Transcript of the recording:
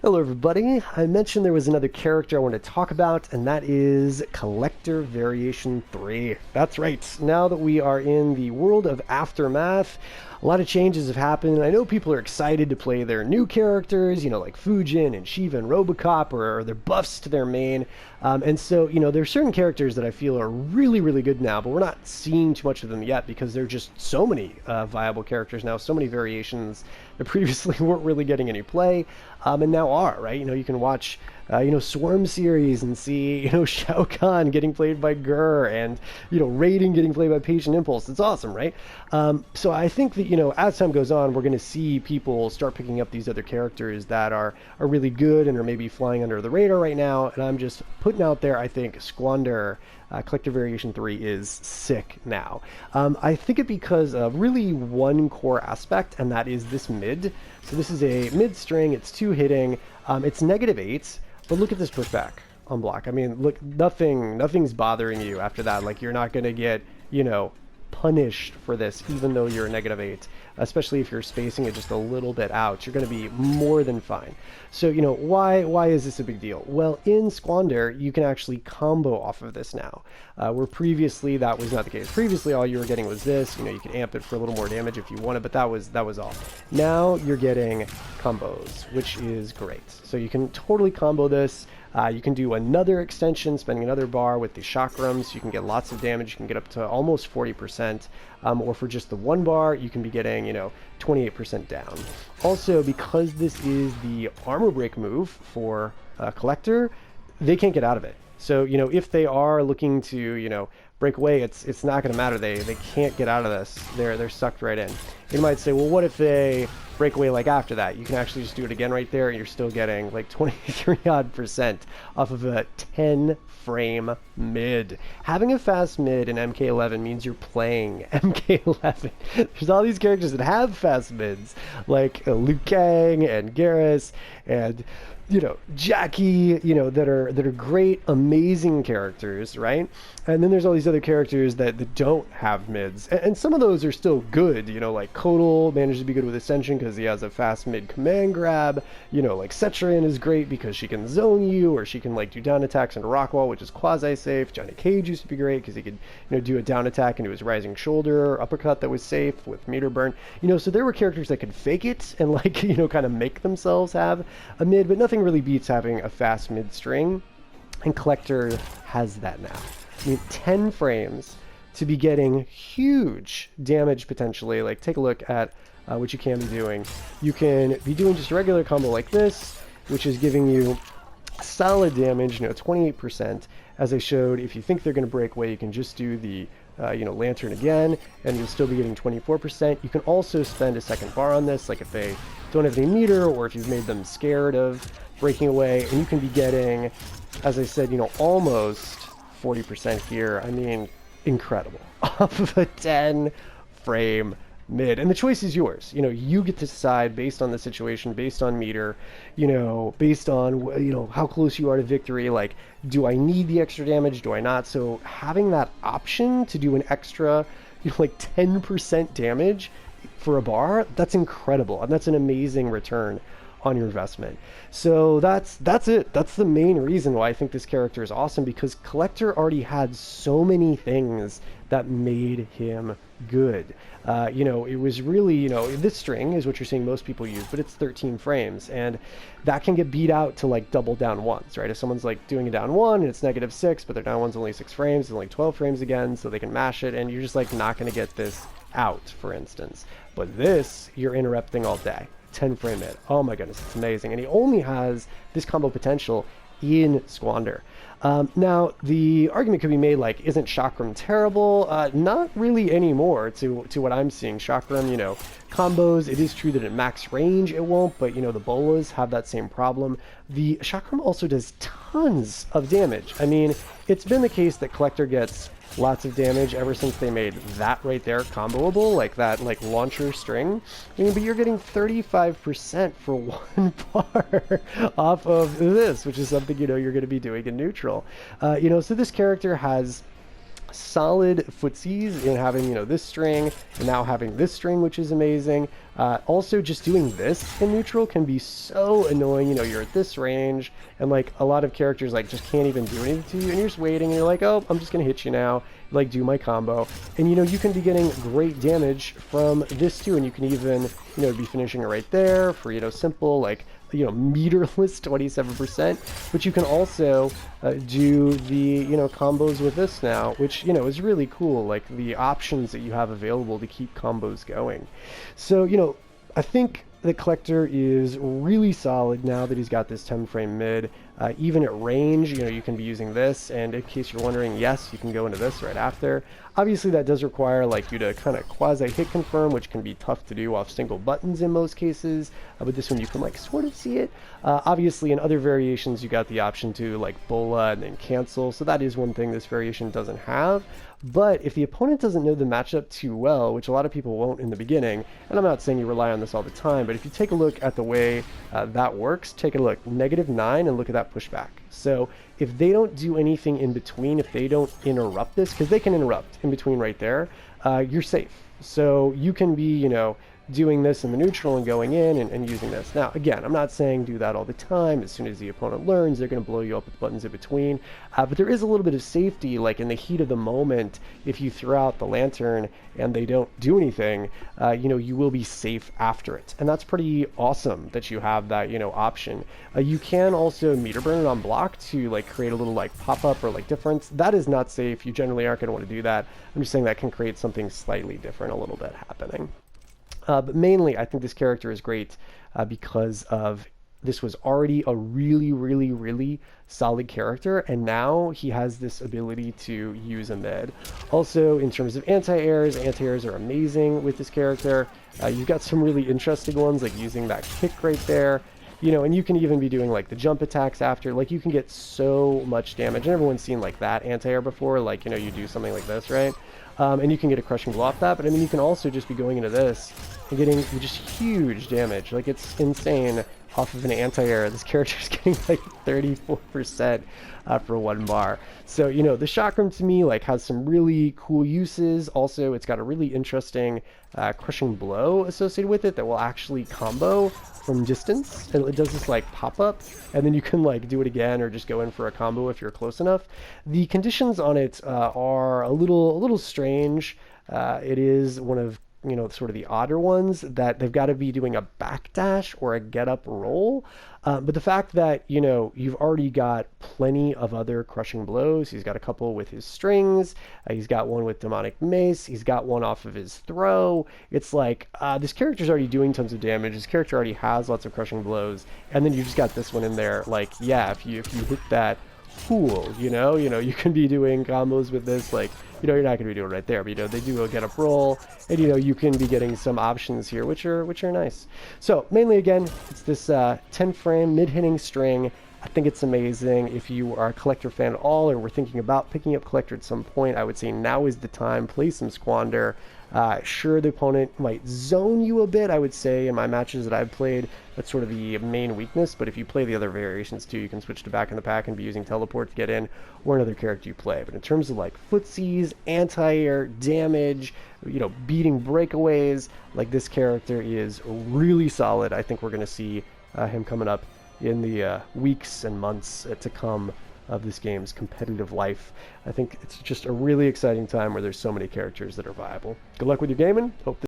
Hello everybody, I mentioned there was another character I want to talk about, and that is Kollector Variation 3. That's right, now that we are in the world of Aftermath, a lot of changes have happened. I know people are excited to play their new characters, you know, like Fujin and Shiva and Robocop, or their buffs to their main. And so, you know, there are certain characters that I feel are really, really good now, but we're not seeing too much of them yet because there are just so many viable characters now, so many variations that previously weren't really getting any play, and now are, right? You know, you can watch, Swarm series and see, Shao Kahn getting played by Gur and, Raiden getting played by Patient Impulse. It's awesome, right? So I think that, as time goes on, we're going to see people start picking up these other characters that are really good and are maybe flying under the radar right now. And I'm just putting out there, I think Squander, Kollector Variation 3 is sick now. I think it because of really one core aspect, and that is this mid. So this is a mid string, it's 2 hitting, it's -8, but look at this pushback on block. I mean, look, nothing's bothering you after that. Like, you're not going to get, punished for this, even though you're a -8, especially if you're spacing it just a little bit out. You're going to be more than fine. So, why is this a big deal? Well, in Squander, you can actually combo off of this now, where previously that was not the case. Previously, all you were getting was this. You could amp it for a little more damage if you wanted, but that was all. Now you're getting combos, which is great. So you can totally combo this. You can do another extension, spending another bar with the Chakram, so you can get lots of damage. You can get up to almost 40%, or for just the 1 bar, you can be getting, 28% down. Also, because this is the armor break move for Kollector, they can't get out of it. So, if they are looking to, break away, it's not going to matter. They can't get out of this. They're sucked right in. You might say, well, what if they break away like after that? You can actually just do it again right there, and you're still getting like 23% off of a 10 frame mid. Having a fast mid in MK11 means you're playing MK11. There's all these characters that have fast mids, like Liu Kang and Garrus and Jackie, that are great, amazing characters, right? And then there's all these other characters that don't have mids. And some of those are still good, like Kotal manages to be good with Ascension because he has a fast mid command grab. Like Setrin is great because she can zone you, or she can do down attacks into Rockwall, which is quasi-safe. Johnny Cage used to be great because he could, do a down attack into his rising shoulder uppercut that was safe with meter burn. So there were characters that could fake it and kind of make themselves have a mid, but nothing really beats having a fast mid string, and Kollector has that now. I mean, 10 frames to be getting huge damage potentially. Like, take a look at what you can be doing. You can be doing just a regular combo like this, which is giving you solid damage, 28%. As I showed, if you think they're going to break away, you can just do the Lantern again, and you'll still be getting 24%. You can also spend a second bar on this, like if they don't have any meter, or if you've made them scared of breaking away, and you can be getting, as I said, almost 40% here. I mean, incredible. Off of a 10 frame mid, and the choice is yours. You get to decide based on the situation, based on meter, based on how close you are to victory. Like, do I need the extra damage, do I not? So having that option to do an extra 10% damage for a bar, that's incredible, and that's an amazing return on your investment. So that's it. That's the main reason why I think this character is awesome, because Kollector already had so many things that made him good. It was really, this string is what you're seeing most people use, but it's 13 frames, and that can get beat out to double down ones, right? If someone's doing a down 1 and it's -6, but their down 1's only 6 frames, it's only 12 frames again, so they can mash it, and you're just not going to get this out, for instance. But this, you're interrupting all day. 10 frame mid. Oh my goodness, it's amazing. And he only has this combo potential in Squander. Now, the argument could be made isn't Chakram terrible? Not really anymore to what I'm seeing. Chakram, combos, it is true that at max range it won't, but the bolas have that same problem. The Chakram also does tons of damage. I mean, it's been the case that Kollector gets lots of damage ever since they made that right there comboable, that launcher string. I mean, but you're getting 35% for 1 bar off of this, which is something you're going to be doing in neutral. So this character has solid footsies in having, you know, this string and now having this string, which is amazing. Also, just doing this in neutral can be so annoying. You know, you're at this range and like a lot of characters like just can't even do anything to you, and you're just waiting and you're like, oh, I'm just gonna hit you now, like do my combo. And you know, you can be getting great damage from this too, and you can even, you know, be finishing it right there for, you know, simple like, you know, meterless 27%. But you can also do the, you know, combos with this now, which, you know, is really cool, like the options that you have available to keep combos going. So, you know, I think the Kollector is really solid now that he's got this 10 frame mid. Even at range, you know, you can be using this, and in case you're wondering, yes, you can go into this right after. Obviously, that does require like you to kind of quasi hit confirm, which can be tough to do off single buttons in most cases, but this one you can like sort of see it. Obviously, in other variations, you got the option to like bola and then cancel, so that is one thing this variation doesn't have. But if the opponent doesn't know the matchup too well, which a lot of people won't in the beginning, and I'm not saying you rely on this all the time, but if you take a look at the way that works, take a look, -9, and look at that pushback. So if they don't do anything in between, if they don't interrupt this, because they can interrupt in between right there, you're safe. So you can be, you know, doing this in the neutral and going in and using this. Now, again, I'm not saying do that all the time. As soon as the opponent learns, they're going to blow you up with buttons in between. But there is a little bit of safety, like in the heat of the moment, if you throw out the lantern and they don't do anything, you know, you will be safe after it. And that's pretty awesome that you have that, you know, option. You can also meter burn it on block to like create a little like pop-up or like difference. That is not safe. You generally aren't going to want to do that. I'm just saying that can create something slightly different a little bit happening. But mainly, I think this character is great because of this was already a really, really, really solid character, and now he has this ability to use a mid. Also, in terms of anti-airs are amazing with this character. You've got some really interesting ones, like using that kick right there. You know, and you can even be doing like the jump attacks after. Like you can get so much damage. And everyone's seen like that anti-air before. Like, you know, you do something like this, right? And you can get a crushing blow off that. But I mean, you can also just be going into this and getting just huge damage. Like it's insane off of an anti-air. This character's getting like 34% for 1 bar. So, you know, the Chakram to me like has some really cool uses. Also, it's got a really interesting crushing blow associated with it that will actually combo from distance, and it does this like pop-up, and then you can like do it again or just go in for a combo if you're close enough. The conditions on it are a little strange. It is one of, you know, sort of the odder ones that they've got to be doing a backdash or a get up roll. But the fact that, you know, you've already got plenty of other crushing blows. He's got a couple with his strings. He's got one with demonic mace. He's got one off of his throw. It's like this character's already doing tons of damage. This character already has lots of crushing blows. And then you just got this one in there. Like, yeah, if you hit that, cool, you know, you can be doing combos with this, like, you know, you're not going to be doing it right there, but, you know, they do a get up roll, and, you know, you can be getting some options here, which are nice. So, mainly, again, it's this 10 frame mid-hitting string. I think it's amazing. If you are a Kollector fan at all, or were thinking about picking up Kollector at some point, I would say now is the time. Play some Squander. Sure, the opponent might zone you a bit, I would say, in my matches that I've played. That's sort of the main weakness, but if you play the other variations too, you can switch to back in the pack and be using teleport to get in, or another character you play. But in terms of like footsies, anti-air, damage, you know, beating breakaways, like this character is really solid. I think we're going to see him coming up in the weeks and months to come of this game's competitive life. I think it's just a really exciting time where there's so many characters that are viable. Good luck with your gaming. Hope